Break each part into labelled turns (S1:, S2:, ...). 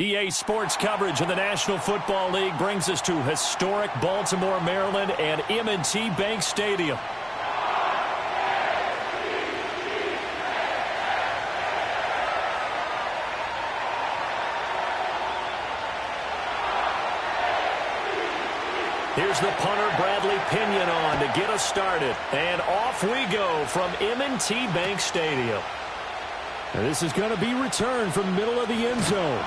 S1: EA Sports coverage of the National Football League brings us to historic Baltimore, Maryland, and M&T Bank Stadium. Here's the punter, Bradley Pinion, on to get us started. And off we go from M&T Bank Stadium. And this is going to be returned from the middle of the end zone.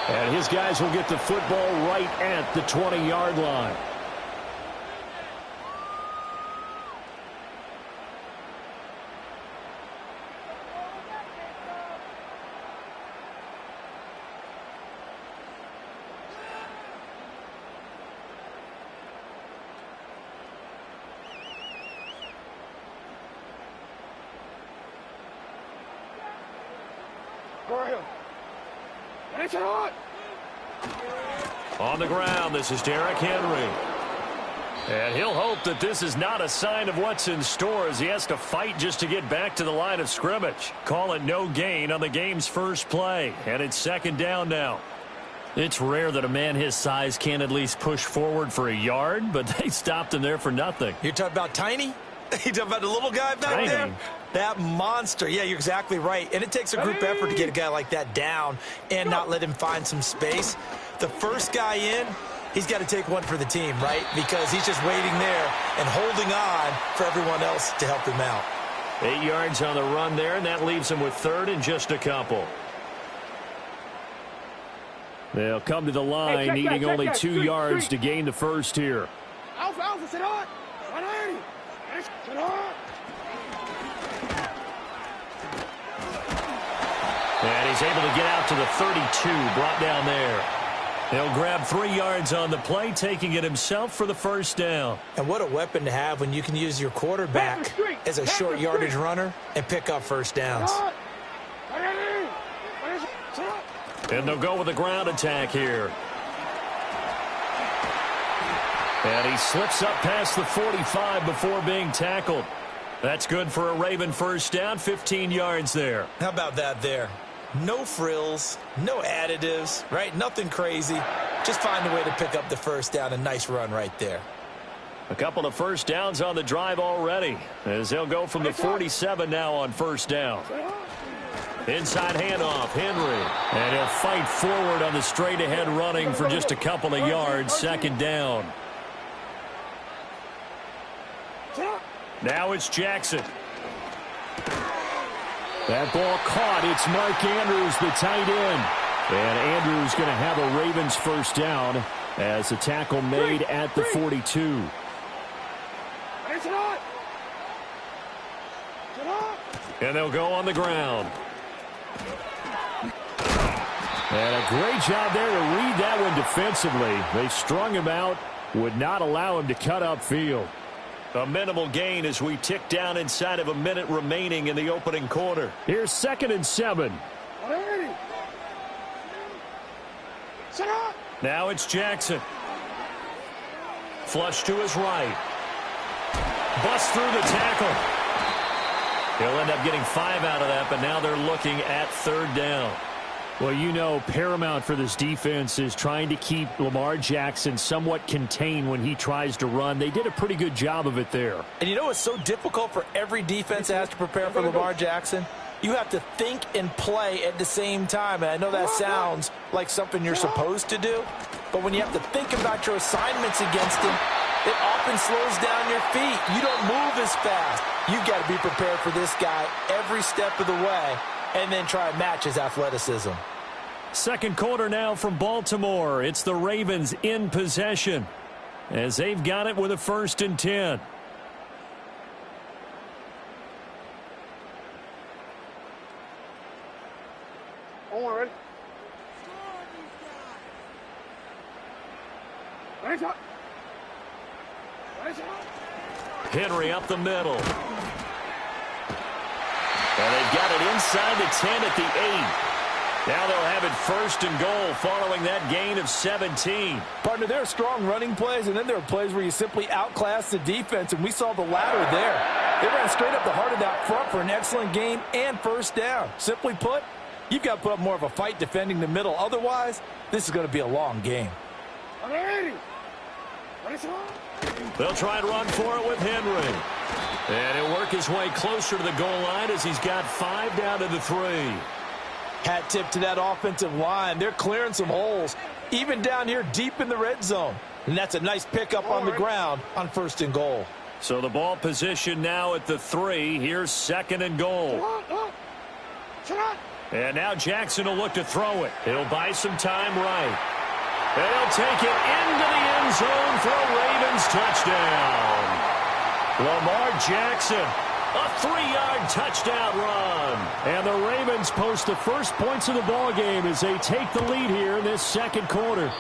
S1: And his guys will get the football right at the 20-yard line. On the ground, this is Derrick Henry. And he'll hope that this is not a sign of what's in store as he has to fight just to get back to the line of scrimmage. Call it no gain on the game's first play. And it's second down now. It's rare that a man his size can't at least push forward for a yard, but they stopped him there for nothing.
S2: You're talking about Tiny? You talking about the little guy back there? That monster. Yeah, you're exactly right. And it takes a group effort to get a guy like that down and not let him find some space. The first guy in, he's got to take one for the team, right? Because he's just waiting there and holding on for everyone else to help him out.
S1: 8 yards on the run there, and that leaves him with third and just a couple. They'll come to the line, needing only 2 yards to gain the first here.
S3: Alpha, sit on.
S1: And he's able to get out to the 32, brought down there. He'll grab 3 yards on the play, taking it himself for the first down.
S2: And what a weapon to have when you can use your quarterback as a short yardage runner and pick up first downs.
S1: And they'll go with a ground attack here. And he slips up past the 45 before being tackled. That's good for a Raven first down, 15 yards there.
S2: How about that there? No frills, no additives, right? Nothing crazy. Just find a way to pick up the first down. A nice run right there.
S1: A couple of first downs on the drive already, as they'll go from the 47 now on first down. Inside handoff, Henry. And he'll fight forward on the straight-ahead running for just a couple of yards, second down. Now it's Jackson. That ball caught. It's Mark Andrews, the tight end. And Andrews going to have a Ravens first down as the tackle made at the 42. And they'll go on the ground. And a great job there to read that one defensively. They strung him out, would not allow him to cut upfield. A minimal gain as we tick down inside of a minute remaining in the opening quarter. Here's 2nd and 7. Now it's Jackson. Flush to his right. Bust through the tackle. He'll end up getting 5 out of that, but now they're looking at third down. Well, you know, paramount for this defense is trying to keep Lamar Jackson somewhat contained when he tries to run. They did a pretty good job of it there.
S2: And you know what's so difficult for every defense that has to prepare for Lamar Jackson? You have to think and play at the same time. And I know that sounds like something you're supposed to do, but when you have to think about your assignments against him, it often slows down your feet. You don't move as fast. You've got to be prepared for this guy every step of the way, and then try and match his athleticism.
S1: Second quarter now from Baltimore. It's the Ravens in possession as they've got it with a 1st and 10.
S3: Ready?
S1: Henry up the middle. And they've got it inside the 10 at the 8. Now they'll have it 1st and goal following that gain of 17.
S4: Partner, there are strong running plays, and then there are plays where you simply outclass the defense, and we saw the latter there. They ran straight up the heart of that front for an excellent gain and first down. Simply put, You've got to put up more of a fight defending the middle. Otherwise, this is going to be a long game.
S1: They'll try and run for it with Henry. And he'll work his way closer to the goal line as he's got 5 down to the 3.
S4: Hat tip to that offensive line. They're clearing some holes, even down here deep in the red zone. And that's a nice pickup on the ground on 1st and goal.
S1: So the ball position now at the 3. Here's 2nd and goal. And now Jackson will look to throw it. He'll buy some time right. And he'll take it into the end zone for a Ravens touchdown. Lamar Jackson, a 3-yard touchdown run. And the Ravens post the first points of the ballgame as they take the lead here in this 2nd quarter.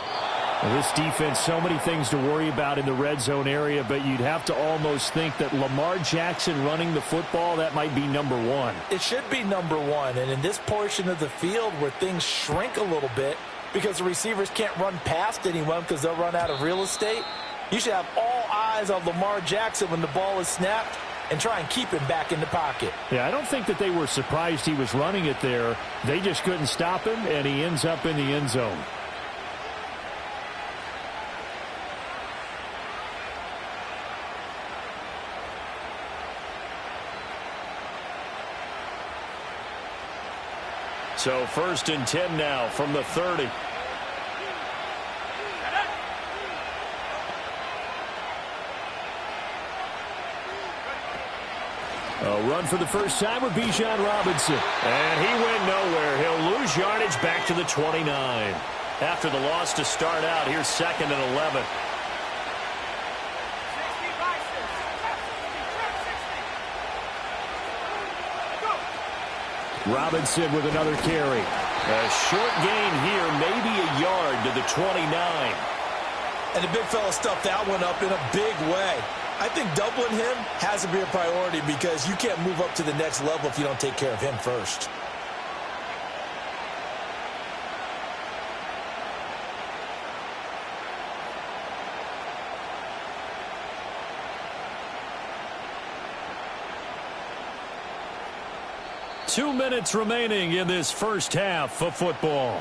S1: Well, this defense, so many things to worry about in the red zone area, but you'd have to almost think that Lamar Jackson running the football, that might be number 1.
S2: It should be number 1, and in this portion of the field where things shrink a little bit because the receivers can't run past anyone because they'll run out of real estate, you should have all eyes on Lamar Jackson when the ball is snapped and try and keep him back in the pocket.
S1: Yeah, I don't think that they were surprised he was running it there. They just couldn't stop him, and he ends up in the end zone. So 1st and 10 now from the 30. A run for the first time with Bijan Robinson. And he went nowhere. He'll lose yardage back to the 29. After the loss to start out, here's 2nd and 11. Robinson with another carry. A short gain here, maybe a yard to the 29.
S2: And the big fella stuffed that one up in a big way. I think doubling him has to be a priority because you can't move up to the next level if you don't take care of him first.
S1: Two minutes remaining in this first half of football.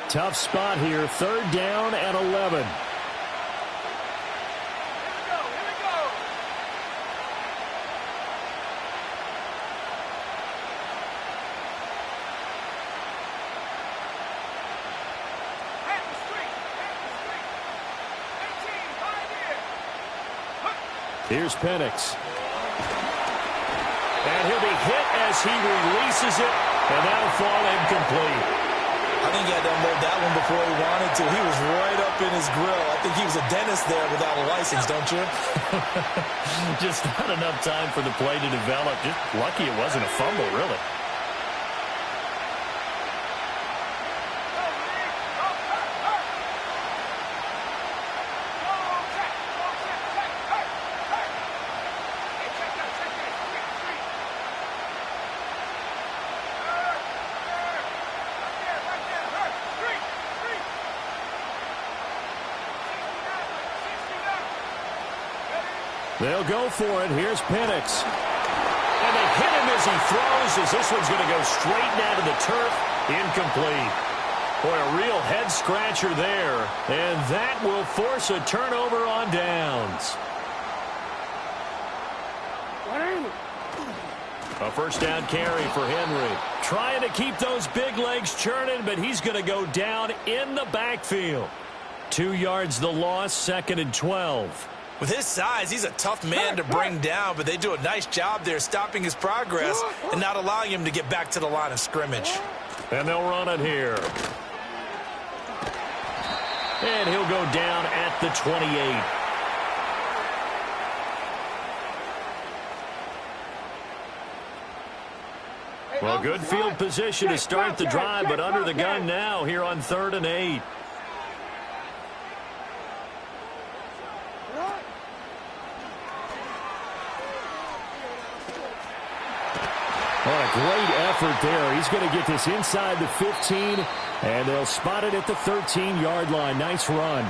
S1: Tough spot here, 3rd down and 11. Here's Penix. And he'll be hit as he releases it, and that'll fall incomplete.
S2: I think he had to unload that one before he wanted to. He was right up in his grill. I think he was a dentist there without a license, don't you?
S1: Just not enough time for the play to develop. Just lucky it wasn't a fumble, really. They'll go for it. Here's Penix. And they hit him as he throws, as this one's going to go straight down to the turf. Incomplete. Boy, a real head-scratcher there. And that will force a turnover on downs. A first down carry for Henry. Trying to keep those big legs churning, but he's going to go down in the backfield. 2 yards the loss, 2nd and 12.
S2: With his size, he's a tough man to bring down, but they do a nice job there stopping his progress and not allowing him to get back to the line of scrimmage.
S1: And they'll run it here. And he'll go down at the 28. Well, good field position to start the drive, but under the gun now here on 3rd and 8. Well, a great effort there. He's going to get this inside the 15, and they'll spot it at the 13-yard line. Nice run.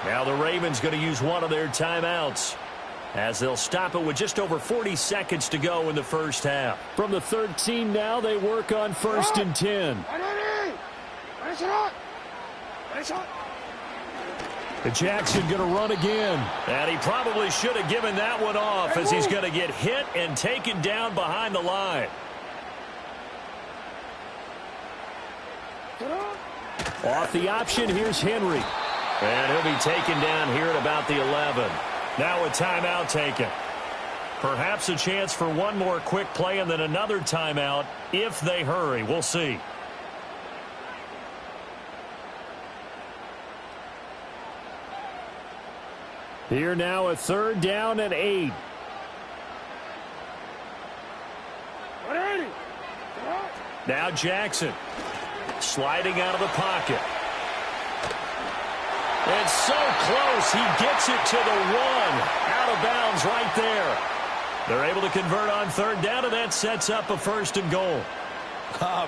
S1: Now the Ravens going to use one of their timeouts, as they'll stop it with just over 40 seconds to go in the first half. From the 13 now, they work on 1st and 10. Jackson going to run again. And he probably should have given that one off, as he's going to get hit and taken down behind the line. Off the option, here's Henry. And he'll be taken down here at about the 11. Now a timeout taken. Perhaps a chance for one more quick play and then another timeout if they hurry. We'll see. Here now, a 3rd down and 8. Now Jackson sliding out of the pocket. And so close, he gets it to the 1. Out of bounds right there. They're able to convert on 3rd down, and that sets up a 1st and goal.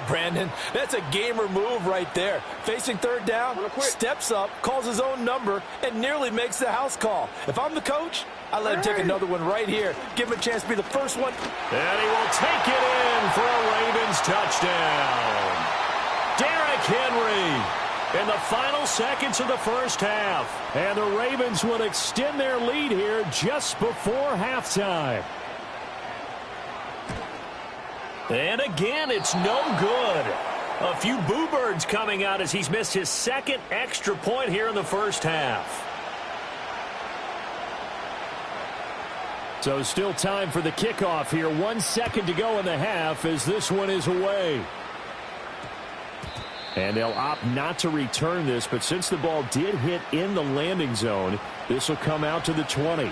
S4: Brandon, that's a gamer move right there. Facing 3rd down, steps up, calls his own number, and nearly makes the house call. If I'm the coach, I let him take another one right here. Give him a chance to be the first one.
S1: And he will take it in for a Ravens touchdown. Derrick Henry in the final seconds of the first half. And the Ravens will extend their lead here just before halftime. And again, it's no good. A few boo birds coming out as he's missed his 2nd extra point here in the first half. So still time for the kickoff here. 1 second to go in the half as this one is away. And they'll opt not to return this, but since the ball did hit in the landing zone, this will come out to the 20.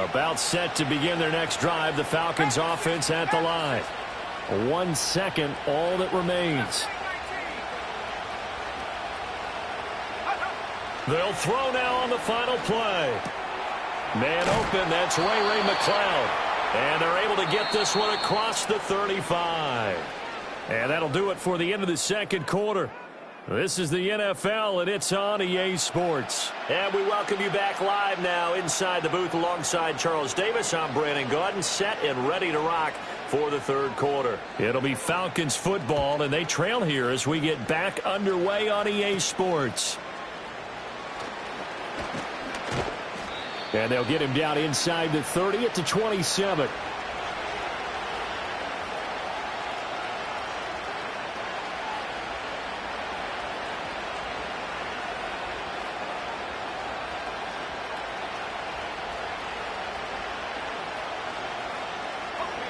S1: About set to begin their next drive. The Falcons offense at the line. 1 second, all that remains. They'll throw now on the final play. Man open, that's Ray McLeod. And they're able to get this one across the 35. And that'll do it for the end of the 2nd quarter. This is the NFL, and it's on EA Sports. And we welcome you back live now inside the booth alongside Charles Davis. I'm Brandon Gaudin, set and ready to rock for the 3rd quarter. It'll be Falcons football, and they trail here as we get back underway on EA Sports. And they'll get him down inside the 30 at the 27.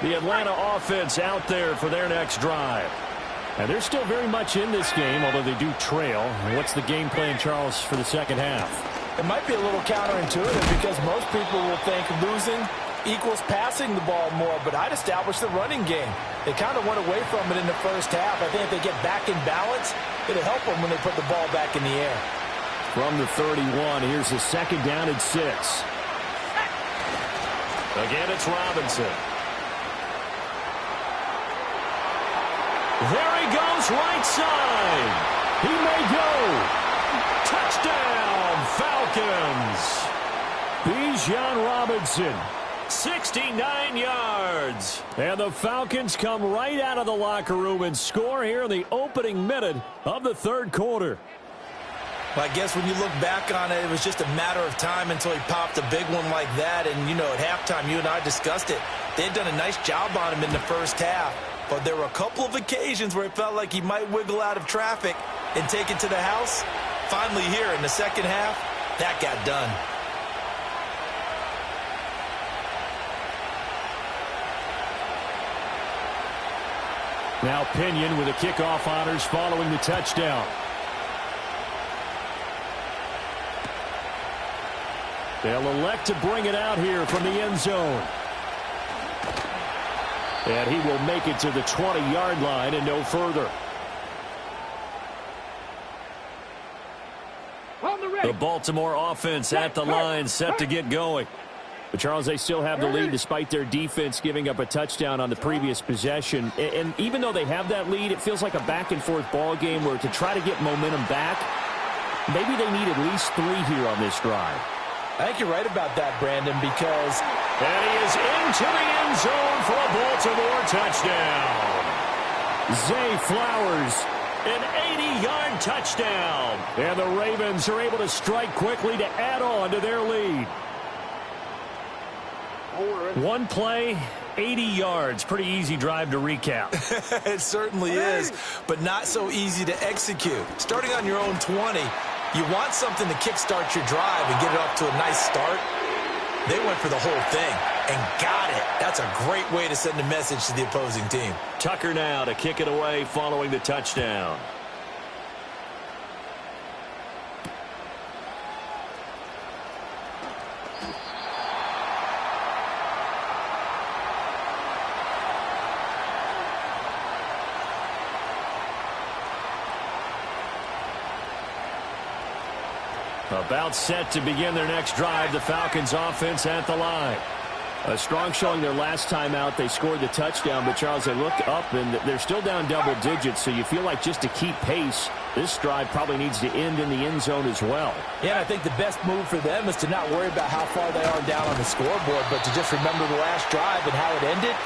S1: The Atlanta offense out there for their next drive. And they're still very much in this game, although they do trail. What's the game plan, Charles, for the 2nd half?
S2: It might be a little counterintuitive because most people will think losing equals passing the ball more, but I'd establish the running game. They kind of went away from it in the first half. I think if they get back in balance, it'll help them when they put the ball back in the air.
S1: From the 31, here's the 2nd down and 6. Again, it's Robinson. There he goes, right side. He may go. Touchdown, Falcons. Bijan Robinson, 69 yards. And the Falcons come right out of the locker room and score here in the opening minute of the 3rd quarter.
S2: Well, I guess when you look back on it, it was just a matter of time until he popped a big one like that. And, you know, at halftime, you and I discussed it. They had done a nice job on him in the first half. But there were a couple of occasions where it felt like he might wiggle out of traffic and take it to the house. Finally here in the 2nd half, that got done.
S1: Now Pinion with the kickoff honors following the touchdown. They'll elect to bring it out here from the end zone. And he will make it to the 20-yard line and no further. The Baltimore offense at the line, set to get going. But, Charles, they still have the lead despite their defense giving up a touchdown on the previous possession. And even though they have that lead, it feels like a back-and-forth ball game where to try to get momentum back, maybe they need at least 3 here on this drive.
S2: I think you're right about that, Brandon, because...
S1: And he is into the end zone for a Baltimore touchdown. Zay Flowers, an 80-yard touchdown. And the Ravens are able to strike quickly to add on to their lead. One play, 80 yards. Pretty easy drive to recap.
S2: It certainly is, but not so easy to execute. Starting on your own 20, you want something to kickstart your drive and get it off to a nice start. They went for the whole thing and got it. That's a great way to send a message to the opposing team.
S1: Tucker now to kick it away following the touchdown. About set to begin their next drive, the Falcons offense at the line. A strong showing their last time out. They scored the touchdown, but, Charles, they look up, and they're still down double digits, so you feel like just to keep pace, this drive probably needs to end in the end zone as well.
S2: Yeah, and I think the best move for them is to not worry about how far they are down on the scoreboard, but to just remember the last drive and how it ended.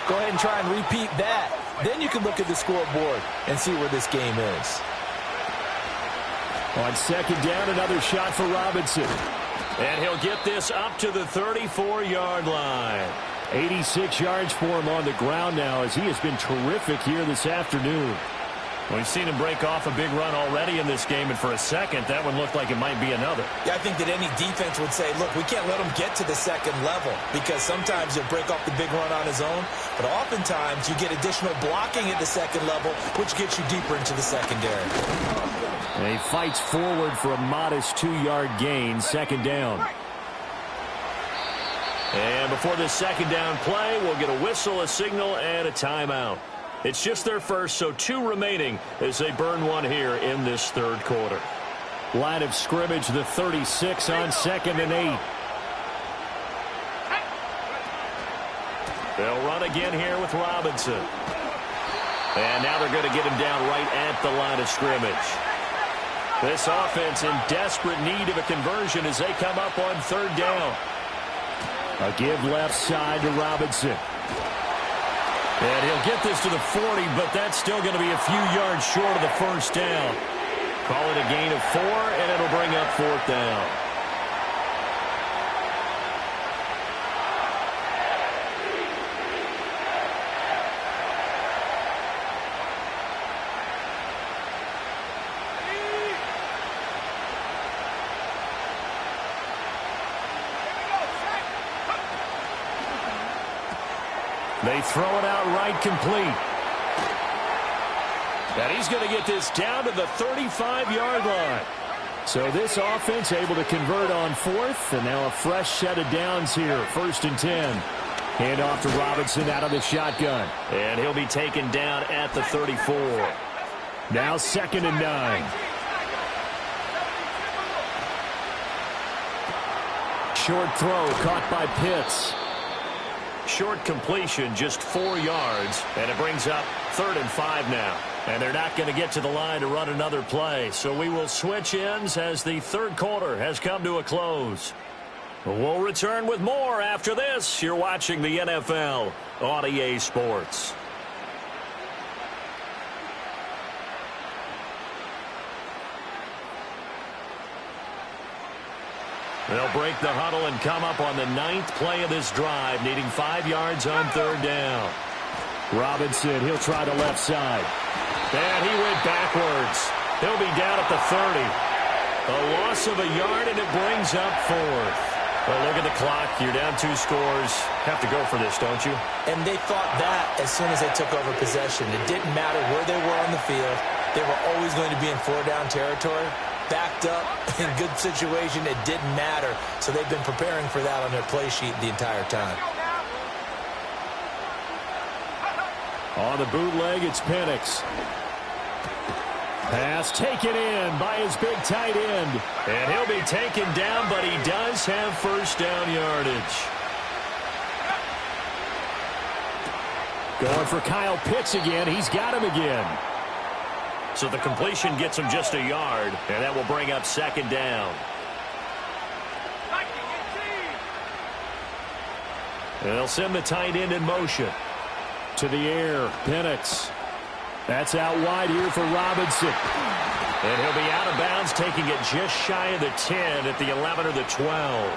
S2: Go ahead and try and repeat that. Then you can look at the scoreboard and see where this game is.
S1: On second down, another shot for Robinson. And he'll get this up to the 34-yard line. 86 yards for him on the ground now as he has been terrific here this afternoon. We've seen him break off a big run already in this game, and for a second, that one looked like it might be another.
S2: Yeah, I think that any defense would say, look, we can't let him get to the second level because sometimes he'll break off the big run on his own, but oftentimes you get additional blocking at the second level, which gets you deeper into the secondary.
S1: And he fights forward for a modest 2-yard gain, second down. And before this second down play, we'll get a whistle, a signal, and a timeout. It's just their first, so 2 remaining as they burn one here in this third quarter. Line of scrimmage, the 36 on 2nd and 8. They'll run again here with Robinson. And now they're going to get him down right at the line of scrimmage. This offense in desperate need of a conversion as they come up on third down. A give left side to Robinson. And he'll get this to the 40, but that's still going to be a few yards short of the first down. Call it a gain of 4, and it'll bring up fourth down. They throw it out right complete. And he's going to get this down to the 35-yard line. So this offense able to convert on fourth, and now a fresh set of downs here, 1st and 10. Hand off to Robinson out of the shotgun. And he'll be taken down at the 34. Now 2nd and 9. Short throw caught by Pitts. Short completion, just 4 yards, and it brings up 3rd and 5 now. And they're not going to get to the line to run another play, so we will switch ends as the third quarter has come to a close. We'll return with more after this. You're watching the NFL on EA Sports. They'll break the huddle and come up on the 9th play of this drive, needing 5 yards on third down. Robinson, he'll try the left side. And he went backwards. He'll be down at the 30. A loss of a yard, and it brings up 4th. Well, look at the clock. You're down 2 scores. Have to go for this, don't you?
S2: And they thought that as soon as they took over possession. It didn't matter where they were on the field. They were always going to be in 4-down territory. backed up, in good situation. It didn't matter. So they've been preparing for that on their play sheet the entire time.
S1: On the bootleg, it's Penix. Pass taken in by his big tight end. And he'll be taken down, but he does have first down yardage. Going for Kyle Pitts again. He's got him again. So the completion gets him just a yard, and that will bring up second down. And they'll send the tight end in motion. To the air, Penix. That's out wide here for Robinson. And he'll be out of bounds, taking it just shy of the 10 at the 11 or the 12.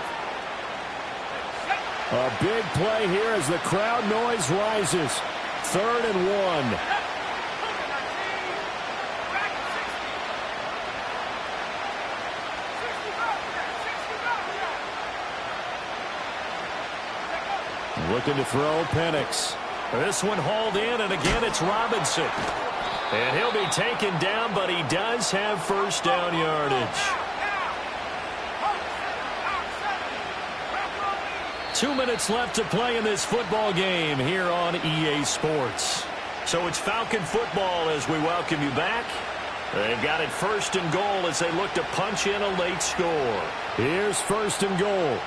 S1: A big play here as the crowd noise rises. 3rd and 1. Looking to throw, Penix. This one hauled in, and again it's Robinson. And he'll be taken down, but he does have first down yardage. 2 minutes left to play in this football game here on EA Sports. So it's Falcon football as we welcome you back. They've got it 1st and goal as they look to punch in a late score. Here's 1st and goal.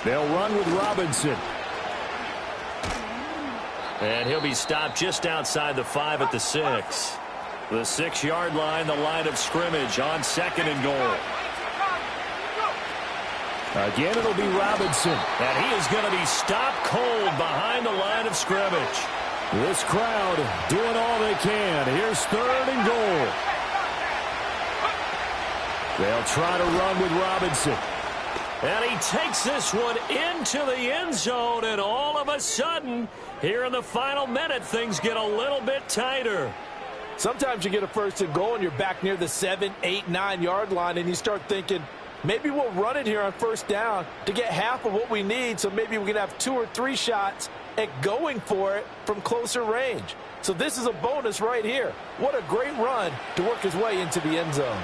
S1: They'll run with Robinson. And he'll be stopped just outside the 5 at the 6. The 6-yard line, the line of scrimmage on 2nd and goal. Again, it'll be Robinson. And he is going to be stopped cold behind the line of scrimmage. This crowd doing all they can. Here's 3rd and goal. They'll try to run with Robinson. And he takes this one into the end zone, and all of a sudden, here in the final minute, things get a little bit tighter.
S4: Sometimes you get a 1st and goal, and you're back near the 7, 8, 9-yard line, and you start thinking, maybe we'll run it here on 1st down to get half of what we need, so maybe we can have 2 or 3 shots at going for it from closer range. So this is a bonus right here. What a great run to work his way into the end zone.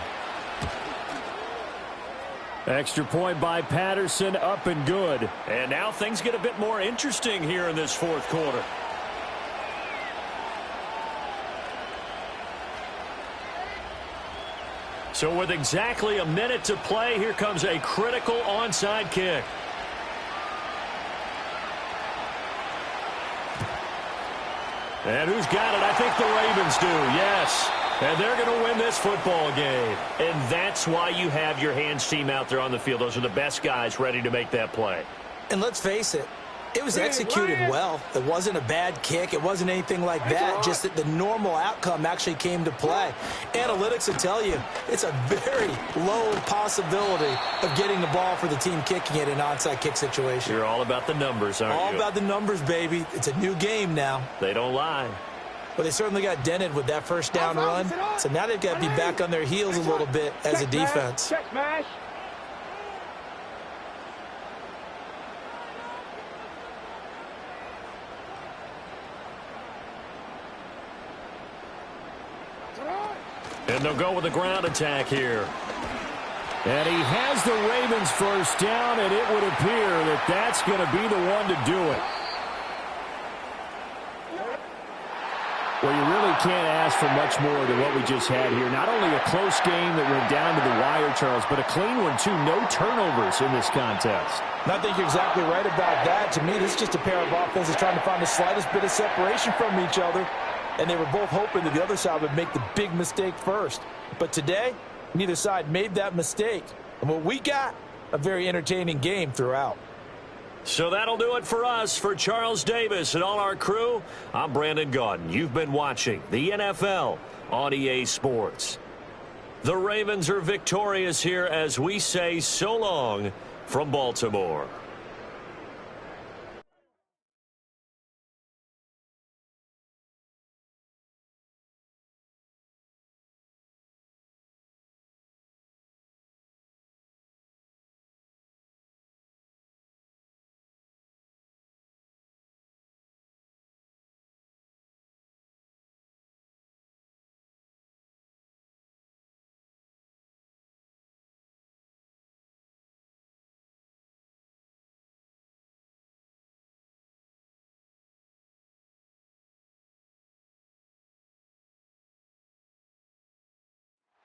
S1: Extra point by Patterson, up and good. And now things get a bit more interesting here in this 4th quarter. So with exactly a minute to play, here comes a critical onside kick. And who's got it? I think the Ravens do, yes. And they're going to win this football game. And that's why you have your hands team out there on the field. Those are the best guys ready to make that play.
S2: And let's face it, it was executed well. It wasn't a bad kick. It wasn't anything like that. Just that the normal outcome actually came to play. Analytics will tell you it's a very low possibility of getting the ball for the team kicking it in an onside kick situation.
S1: You're all about the numbers, aren't you?
S2: All about the numbers, baby. It's a new game now.
S1: They don't lie.
S2: But they certainly got dented with that 1st down run. So now they've got to be back on their heels a little bit as a defense.
S3: Check, mash.
S1: And they'll go with the ground attack here. And he has the Ravens 1st down, and it would appear that that's going to be the one to do it. Well, you really can't ask for much more than what we just had here. Not only a close game that went down to the wire, Charles, but a clean one, too. No turnovers in this contest.
S4: I think you're exactly right about that. To me, this is just a pair of offenses trying to find the slightest bit of separation from each other. And they were both hoping that the other side would make the big mistake first. But today, neither side made that mistake. And what we got, a very entertaining game throughout.
S1: So that'll do it for us. For Charles Davis and all our crew, I'm Brandon Gaudin. You've been watching the NFL on EA Sports. The Ravens are victorious here as we say so long from Baltimore.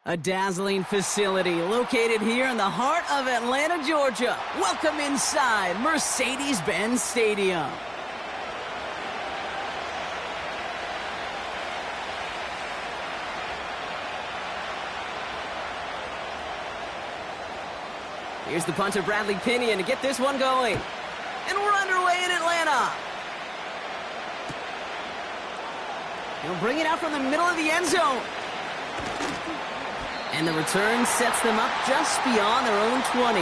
S5: A dazzling facility located here in the heart of Atlanta, Georgia. Welcome inside Mercedes-Benz Stadium. Here's the punter, Bradley Pinion, to get this one going. And we're underway in Atlanta. He'll bring it out from the middle of the end zone. And the return sets them up just beyond their own 20.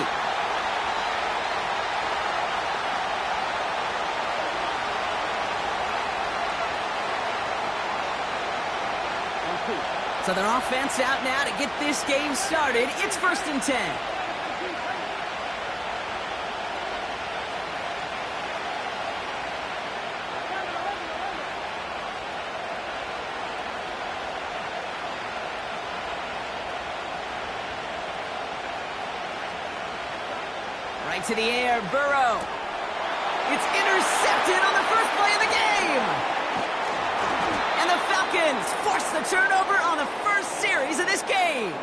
S5: So their offense out now to get this game started. It's 1st and 10. Right to the air, Burrow. It's intercepted on the first play of the game. And the Falcons force the turnover on the first series of this game.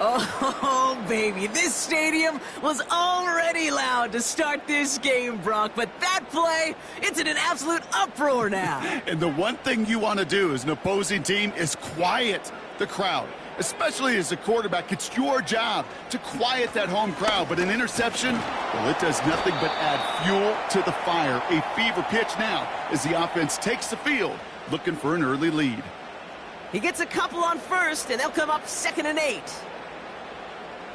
S5: Oh, baby, this stadium was already loud to start this game, Brock. But that play, it's in an absolute uproar now.
S6: And the one thing you want to do as an opposing team is quiet the crowd. Especially as a quarterback, it's your job to quiet that home crowd. But an interception, well, it does nothing but add fuel to the fire. A fever pitch now as the offense takes the field, looking for an early lead.
S5: He gets a couple on first, and they'll come up 2nd and 8.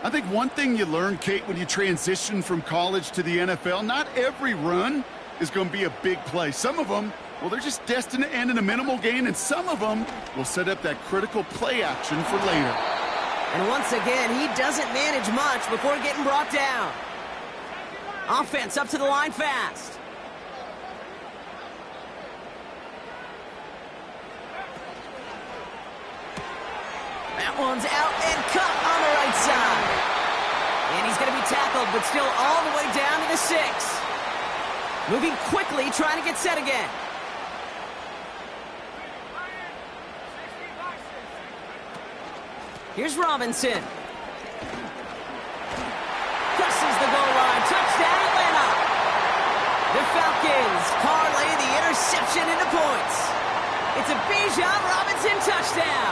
S6: I think one thing you learn, Kate, when you transition from college to the NFL, not every run is going to be a big play. Some of them, well, they're just destined to end in a minimal gain, and some of them will set up that critical play action for later.
S5: And once again, he doesn't manage much before getting brought down. Offense up to the line fast. That one's out and cut on the right side. And he's going to be tackled, but still all the way down to the 6. Moving quickly, trying to get set again. Here's Robinson. Crosses the goal line. Touchdown, Atlanta. The Falcons parlay the interception into points. It's a Bijan Robinson touchdown.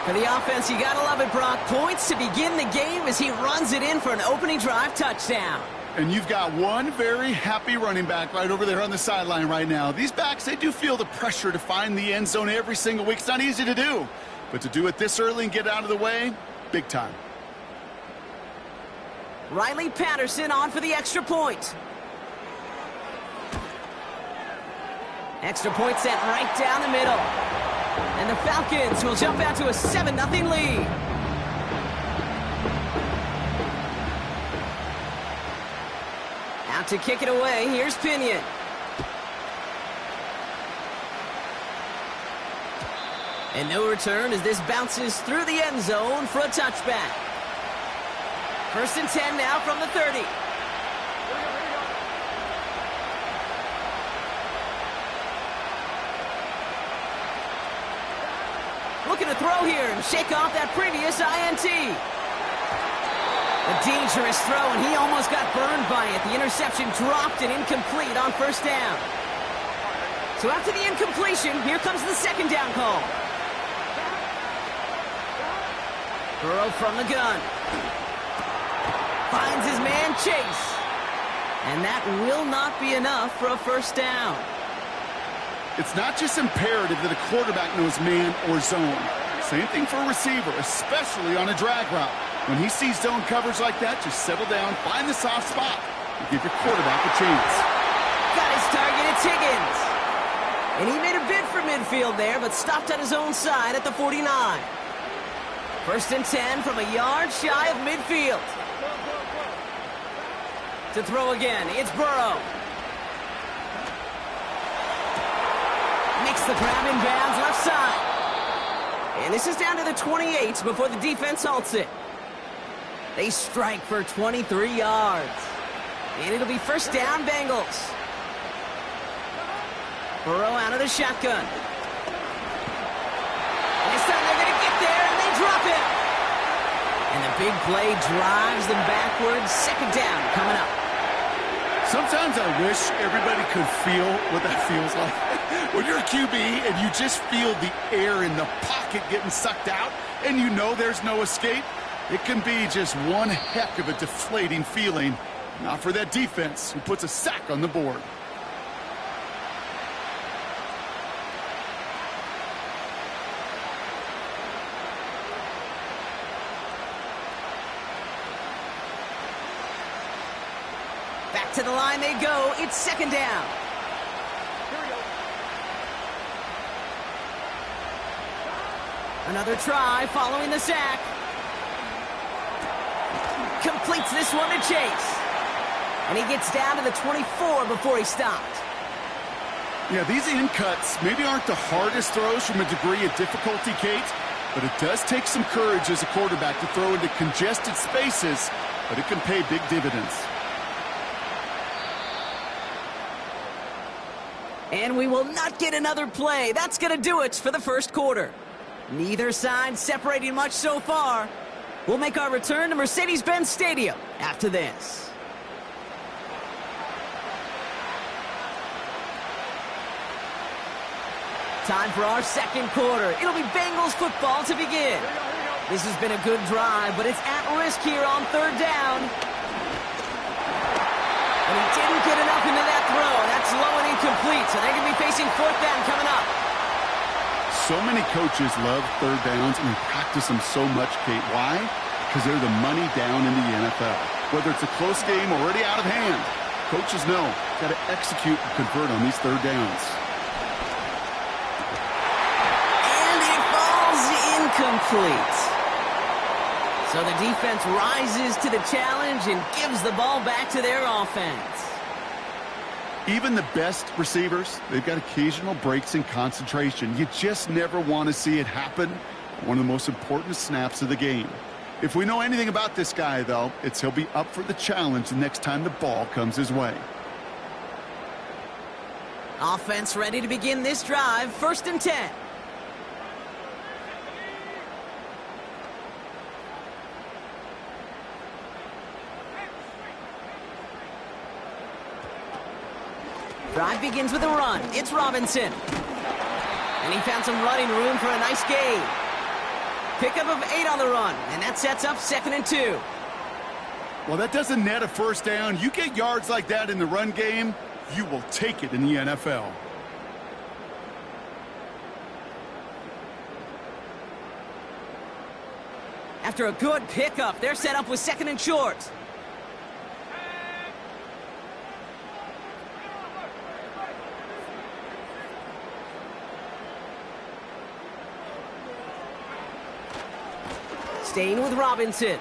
S5: For the offense, you gotta love it, Brock. Points to begin the game as he runs it in for an opening drive touchdown.
S6: And you've got one very happy running back right over there on the sideline right now. These backs, they do feel the pressure to find the end zone every single week. It's not easy to do. But to do it this early and get out of the way, big time.
S5: Riley Patterson on for the extra point. Extra point set right down the middle. And the Falcons will jump out to a 7-0 lead. Out to kick it away, here's Pinion. And no return as this bounces through the end zone for a touchback. 1st and 10 now from the 30. Looking to throw here and shake off that previous INT. A dangerous throw, and he almost got burned by it. The interception dropped and incomplete on 1st down. So after the incompletion, here comes the 2nd down call. Burrow from the gun. Finds his man Chase. And that will not be enough for a 1st down.
S6: It's not just imperative that a quarterback knows man or zone. Same thing for a receiver, especially on a drag route. When he sees zone coverage like that, just settle down, find the soft spot, and give your quarterback a chance.
S5: Got his target, it's Higgins. And he made a bid for midfield there, but stopped on his own side at the 49. 1st and 10 from a yard shy of midfield. To throw again, it's Burrow. Makes the grab in bounds left side. And this is down to the 28 before the defense halts it. They strike for 23 yards. And it'll be 1st down, Bengals. Burrow out of the shotgun. And this time they're going to get there, and big play drives them backwards. Second down coming up.
S6: Sometimes I wish everybody could feel what that feels like. When you're a QB and you just feel the air in the pocket getting sucked out and you know there's no escape, it can be just one heck of a deflating feeling. Not for that defense who puts a sack on the board.
S5: Back to the line they go. It's second down. Another try following the sack. Completes this one to Chase. And he gets down to the 24 before he stopped.
S6: Yeah, these in cuts maybe aren't the hardest throws from a degree of difficulty, Kate, but it does take some courage as a quarterback to throw into congested spaces, but it can pay big dividends.
S5: And we will not get another play. That's going to do it for the first quarter. Neither side separating much so far. We'll make our return to Mercedes-Benz Stadium after this. Time for our second quarter. It'll be Bengals football to begin. This has been a good drive, but it's at risk here on third down. And he didn't get enough into that throw. That's low and incomplete, so they're going to be facing fourth down coming up.
S6: So many coaches love third downs and they practice them so much, Kate. Why? Because they're the money down in the NFL. Whether it's a close game already out of hand, coaches know got to execute and convert on these third downs.
S5: And it falls incomplete. So the defense rises to the challenge and gives the ball back to their offense.
S6: Even the best receivers, they've got occasional breaks in concentration. You just never want to see it happen. One of the most important snaps of the game. If we know anything about this guy, though, it's he'll be up for the challenge the next time the ball comes his way.
S5: Offense ready to begin this drive. First and 10. Drive begins with a run. It's Robinson. And he found some running room for a nice gain. Pickup of 8 on the run, and that sets up 2nd and 2.
S6: Well, that doesn't net a first down. You get yards like that in the run game, you will take it in the NFL.
S5: After a good pickup, they're set up with 2nd and short. Staying with Robinson. And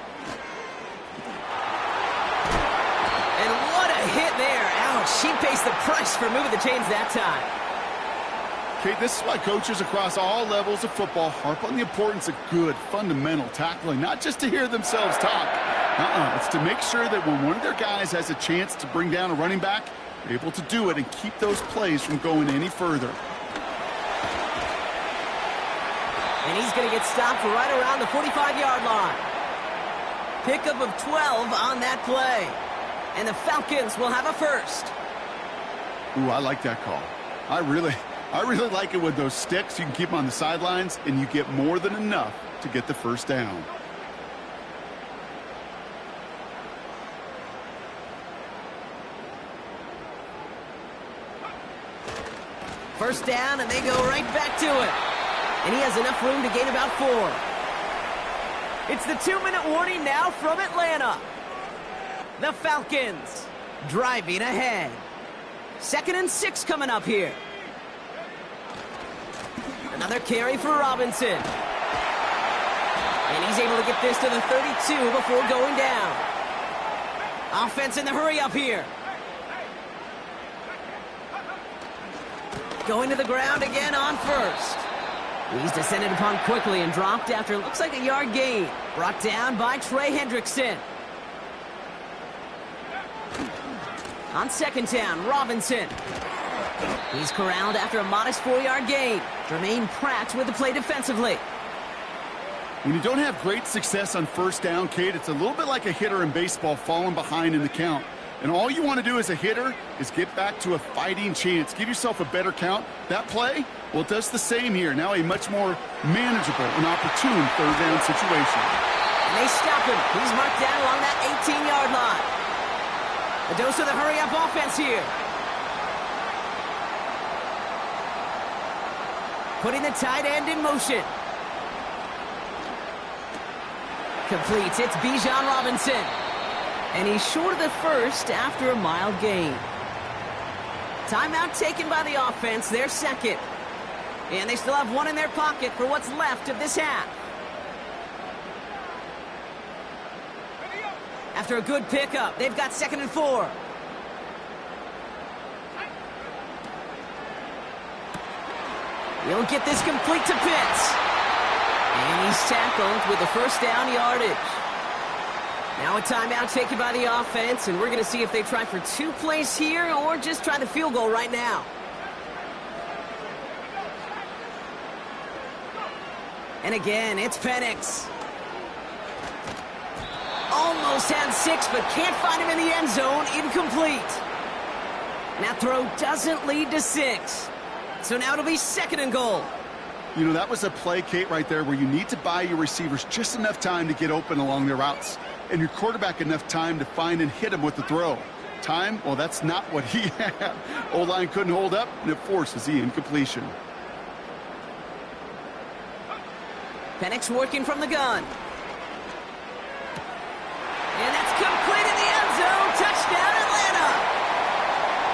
S5: what a hit there. Ouch, she pays the price for moving the chains that time.
S6: Okay, this is why coaches across all levels of football harp on the importance of good, fundamental tackling, not just to hear themselves talk. It's to make sure that when one of their guys has a chance to bring down a running back, they're able to do it and keep those plays from going any further.
S5: And he's going to get stopped right around the 45-yard line. Pickup of 12 on that play. And the Falcons will have a first.
S6: Ooh, I like that call. I really like it with those sticks. You can keep them on the sidelines, and you get more than enough to get the first down.
S5: First down, and they go right back to it. And he has enough room to gain about 4. It's the 2-minute warning now from Atlanta. The Falcons driving ahead. 2nd and 6 coming up here. Another carry for Robinson. And he's able to get this to the 32 before going down. Offense in the hurry up here. Going to the ground again on first. He's descended upon quickly and dropped after it looks like a yard gain. Brought down by Trey Hendrickson. On 2nd down, Robinson. He's corralled after a modest 4-yard gain. Jermaine Pratt with the play defensively.
S6: When you don't have great success on first down, Kate, it's a little bit like a hitter in baseball falling behind in the count. And all you want to do as a hitter is get back to a fighting chance. Give yourself a better count. That play, well, it does the same here. Now a much more manageable and opportune third down situation.
S5: And they stop him. He's marked down along that 18-yard line. A dose of the hurry-up offense here. Putting the tight end in motion. Complete. It's Bijan Robinson. And he's short of the first after a mild gain. Timeout taken by the offense, their second. And they still have one in their pocket for what's left of this half. After a good pickup, they've got 2nd and 4. He'll get this complete to Pitts. And he's tackled with the first down yardage. Now a timeout taken by the offense, and we're going to see if they try for 2 plays here or just try the field goal right now. And again, it's Penix. Almost had 6, but can't find him in the end zone. Incomplete. That throw doesn't lead to 6. So now it'll be 2nd and goal.
S6: You know, that was a play, Kate, right there where you need to buy your receivers just enough time to get open along their routes. And your quarterback enough time to find and hit him with the throw. Time? Well, that's not what he had. O-line couldn't hold up, and it forces the incompletion.
S5: Penix working from the gun. And that's complete in the end zone. Touchdown, Atlanta.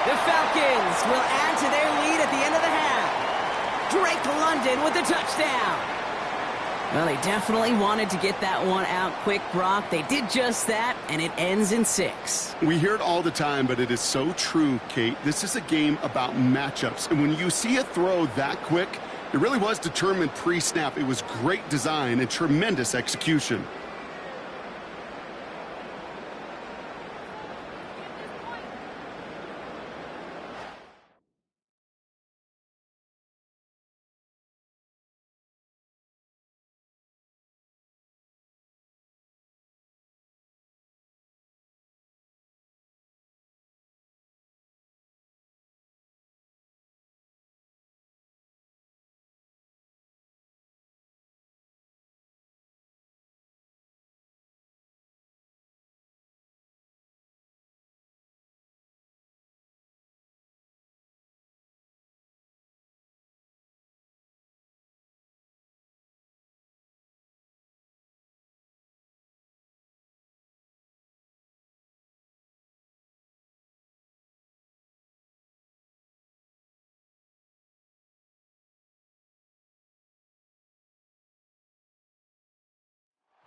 S5: The Falcons will add to their lead at the end of the half. Drake London with the touchdown. Well, they definitely wanted to get that one out quick, Brock. They did just that, and it ends in 6.
S6: We hear it all the time, but it is so true, Kate. This is a game about matchups. And when you see a throw that quick, it really was determined pre-snap. It was great design and tremendous execution.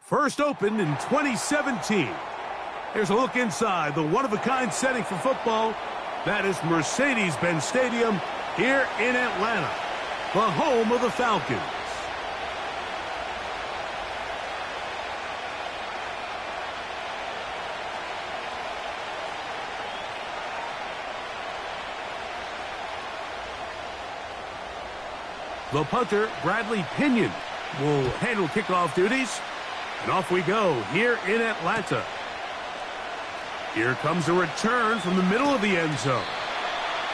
S7: First opened in 2017. Here's a look inside the one-of-a-kind setting for football. That is Mercedes-Benz Stadium here in Atlanta, the home of the Falcons. The punter, Bradley Pinion, will handle kickoff duties. And off we go here in Atlanta. Here comes a return from the middle of the end zone.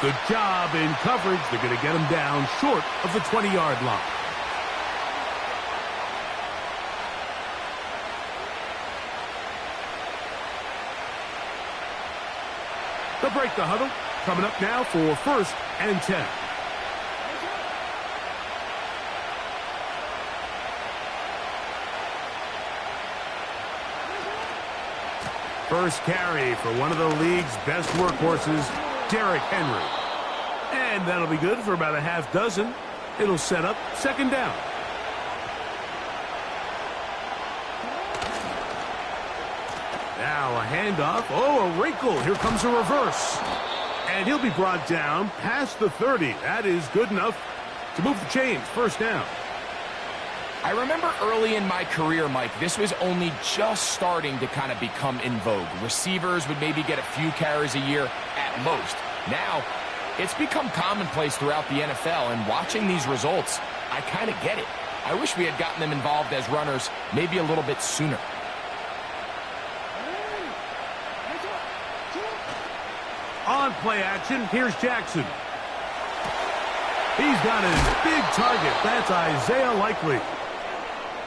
S7: Good job in coverage. They're going to get him down short of the 20-yard line. They'll break the huddle. Coming up now for 1st and 10. First carry for one of the league's best workhorses, Derrick Henry. And that'll be good for about a half dozen. It'll set up 2nd down. Now a handoff. Oh, a wrinkle. Here comes a reverse. And he'll be brought down past the 30. That is good enough to move the chains. 1st down.
S8: I remember early in my career, Mike, this was only just starting to kind of become in vogue. Receivers would maybe get a few carries a year at most. Now, it's become commonplace throughout the NFL, and watching these results, I kind of get it. I wish we had gotten them involved as runners maybe a little bit sooner.
S7: On play action, here's Jackson. He's got his big target. That's Isaiah Likely.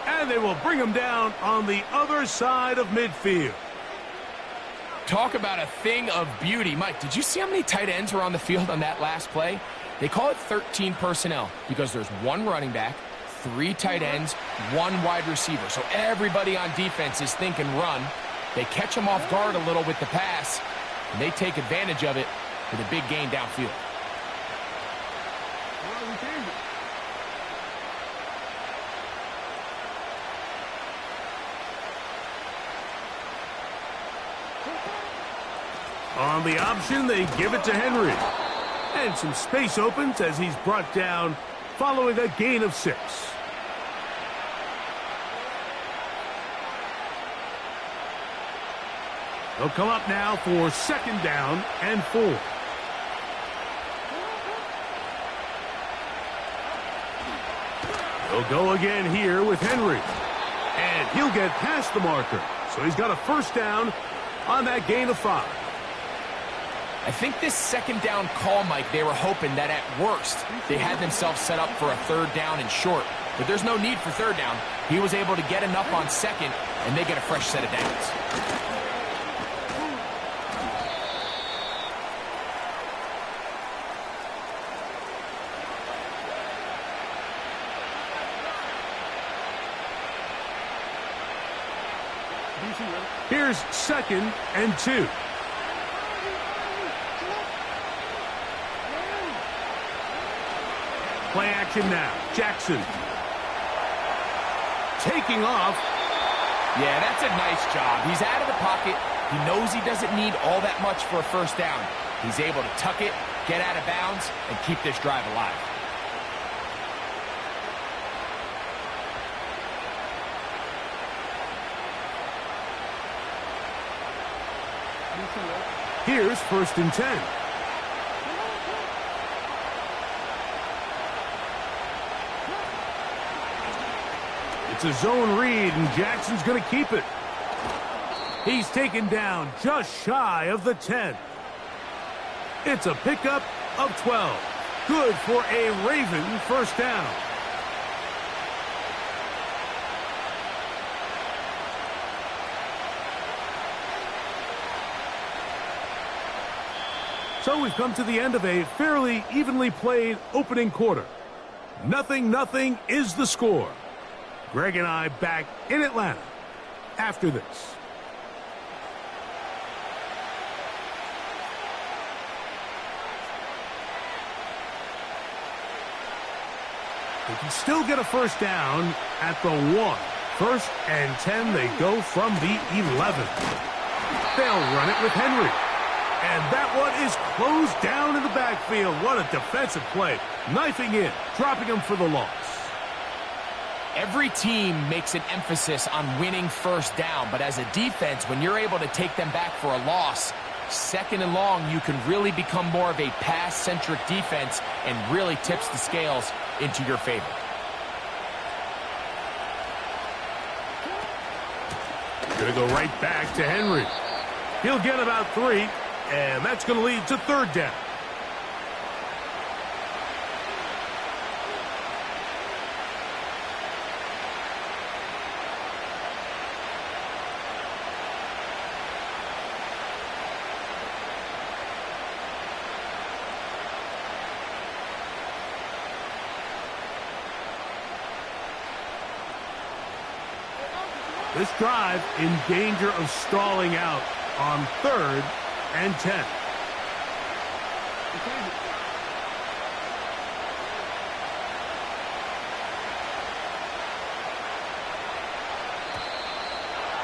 S7: And they will bring him down on the other side of midfield.
S8: Talk about a thing of beauty. Mike, did you see how many tight ends were on the field on that last play? They call it 13 personnel because there's one running back, 3 tight ends, 1 wide receiver. So everybody on defense is thinking run. They catch them off guard a little with the pass, and they take advantage of it with a big gain downfield.
S7: On the option, they give it to Henry. And some space opens as he's brought down following a gain of 6. They'll come up now for 2nd down and 4. They'll go again here with Henry. And he'll get past the marker. So he's got a 1st down on that gain of 5.
S8: I think this 2nd down call, Mike, they were hoping that at worst they had themselves set up for a 3rd down and short. But there's no need for 3rd down. He was able to get enough on 2nd, and they get a fresh set of downs.
S7: Here's 2nd and 2. Play action now. Jackson. Taking off.
S8: Yeah, that's a nice job. He's out of the pocket. He knows he doesn't need all that much for a 1st down. He's able to tuck it, get out of bounds, and keep this drive alive.
S7: Here's 1st and 10. It's a zone read, and Jackson's going to keep it. He's taken down just shy of the 10. It's a pickup of 12. Good for a Raven 1st down. So we've come to the end of a fairly evenly played opening quarter. 0-0 is the score. Greg and I back in Atlanta after this. They can still get a 1st down at the 1. 1st and 10, they go from the 11. They'll run it with Henry. And that one is closed down in the backfield. What a defensive play. Knifing in, dropping him for the loss.
S8: Every team makes an emphasis on winning 1st down, but as a defense, when you're able to take them back for a loss, 2nd and long, you can really become more of a pass-centric defense and really tips the scales into your favor.
S7: Gonna go right back to Henry. He'll get about 3, and that's gonna lead to 3rd down. This drive in danger of stalling out on 3rd and 10.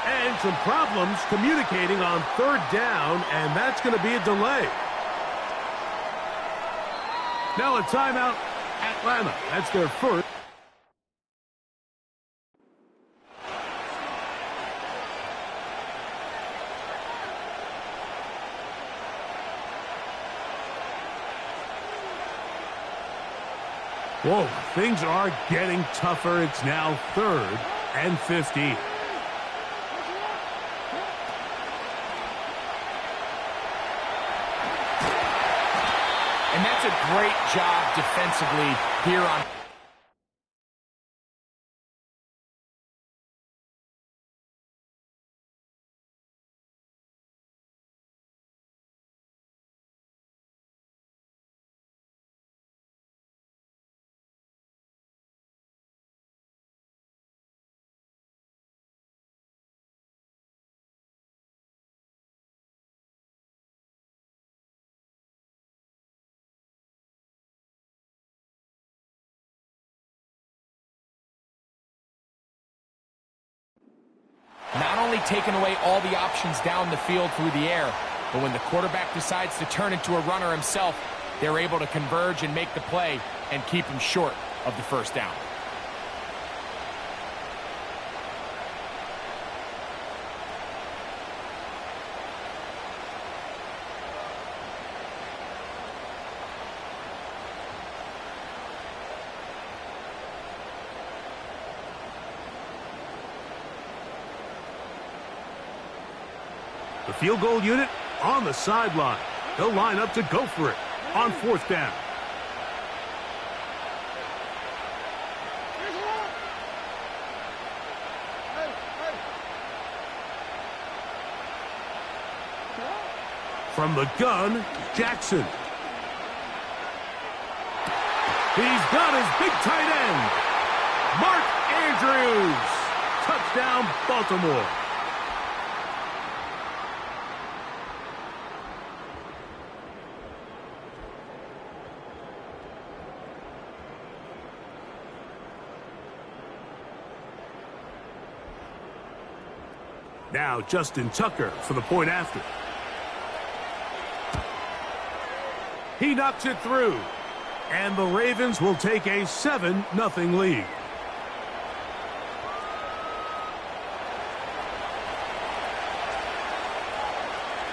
S7: And some problems communicating on 3rd down, and that's going to be a delay. Now a timeout, Atlanta. That's their 1st. Whoa, things are getting tougher. It's now 3rd and 15.
S8: And that's a great job defensively here on. Not only taking away all the options down the field through the air, but when the quarterback decides to turn into a runner himself, they're able to converge and make the play and keep him short of the first down.
S7: The field goal unit on the sideline. They'll line up to go for it on 4th down. From the gun, Jackson. He's got his big tight end, Mark Andrews. Touchdown, Baltimore. Now Justin Tucker for the point after. He knocks it through. And the Ravens will take a 7-0 lead.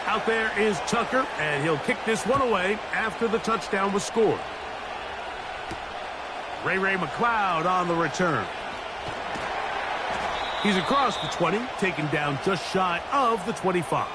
S7: Out there is Tucker, and he'll kick this one away after the touchdown was scored. Ray McLeod on the return. He's across the 20, taken down just shy of the 25.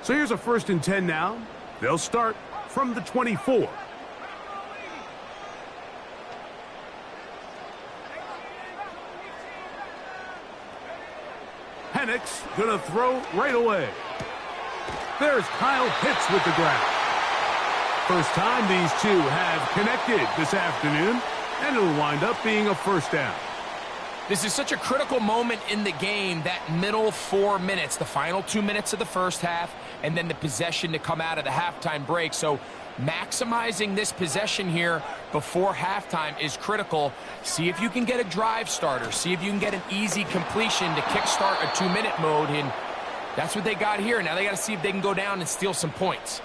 S7: So here's a 1st and 10 now. They'll start from the 24. Penix gonna throw right away. There's Kyle Pitts with the grab. First time these two have connected this afternoon, and it'll wind up being a 1st down.
S8: This is such a critical moment in the game, that middle 4 minutes, the final 2 minutes of the first half, and then the possession to come out of the halftime break. So maximizing this possession here before halftime is critical. See if you can get a drive starter. See if you can get an easy completion to kickstart a 2-minute mode, and that's what they got here. Now they got to see if they can go down and steal some points.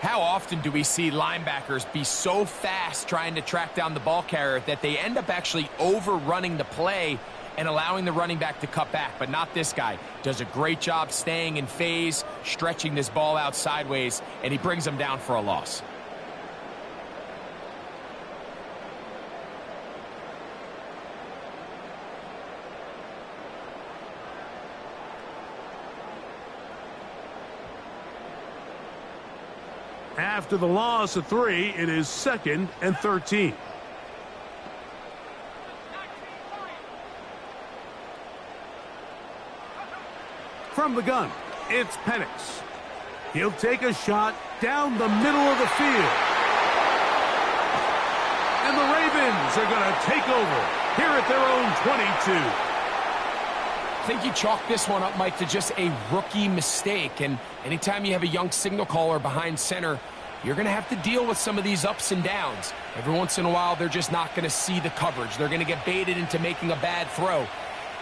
S8: How often do we see linebackers be so fast trying to track down the ball carrier that they end up actually overrunning the play and allowing the running back to cut back? But not this guy. Does a great job staying in phase, stretching this ball out sideways, and he brings them down for a loss.
S7: After the loss of 3, it is 2nd and 13. From the gun, it's Penix. He'll take a shot down the middle of the field. And the Ravens are going to take over here at their own 22.
S8: I think you chalk this one up, Mike, to just a rookie mistake. And anytime you have a young signal caller behind center, you're going to have to deal with some of these ups and downs. Every once in a while, they're just not going to see the coverage. They're going to get baited into making a bad throw.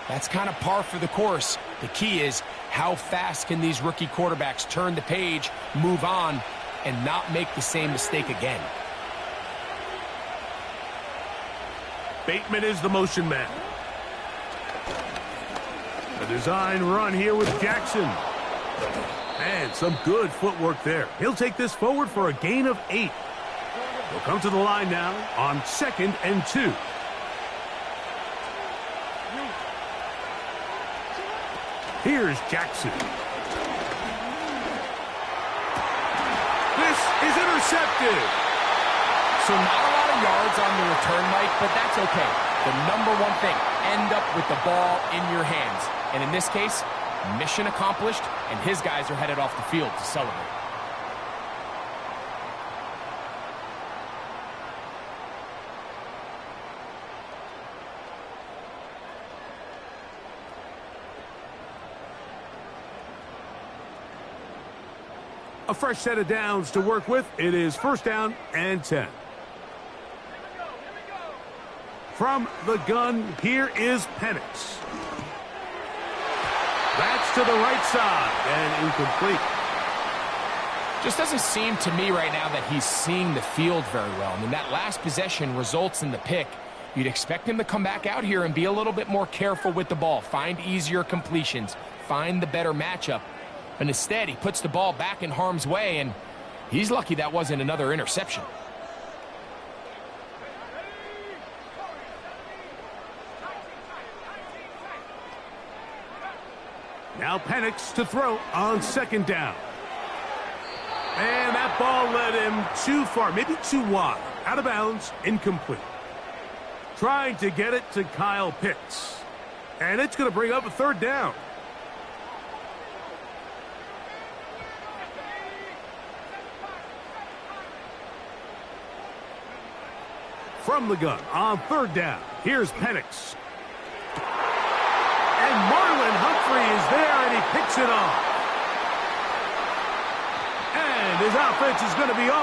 S8: That's kind of par for the course. The key is how fast can these rookie quarterbacks turn the page, move on, and not make the same mistake again.
S7: Bateman is the motion man. A design run here with Jackson. And some good footwork there. He'll take this forward for a gain of 8. He'll come to the line now on 2nd and 2. Here's Jackson. This is intercepted.
S8: So not a lot of yards on the return, Mike, but that's okay. The number one thing, end up with the ball in your hands. And in this case, mission accomplished, and his guys are headed off the field to celebrate.
S7: A fresh set of downs to work with. It is 1st down and 10. From the gun, here is Penix. That's to the right side and incomplete.
S8: Just doesn't seem to me right now that he's seeing the field very well. I mean, that last possession results in the pick. You'd expect him to come back out here and be a little bit more careful with the ball, find easier completions, find the better matchup. And instead, he puts the ball back in harm's way, and he's lucky that wasn't another interception.
S7: Now Penix to throw on 2nd down. And that ball led him too far, maybe too wide. Out of bounds, incomplete. Trying to get it to Kyle Pitts. And it's going to bring up a 3rd down. From the gun on 3rd down. Here's Penix. And Marlon Humphrey is there, and he picks it off. And his offense is going to be all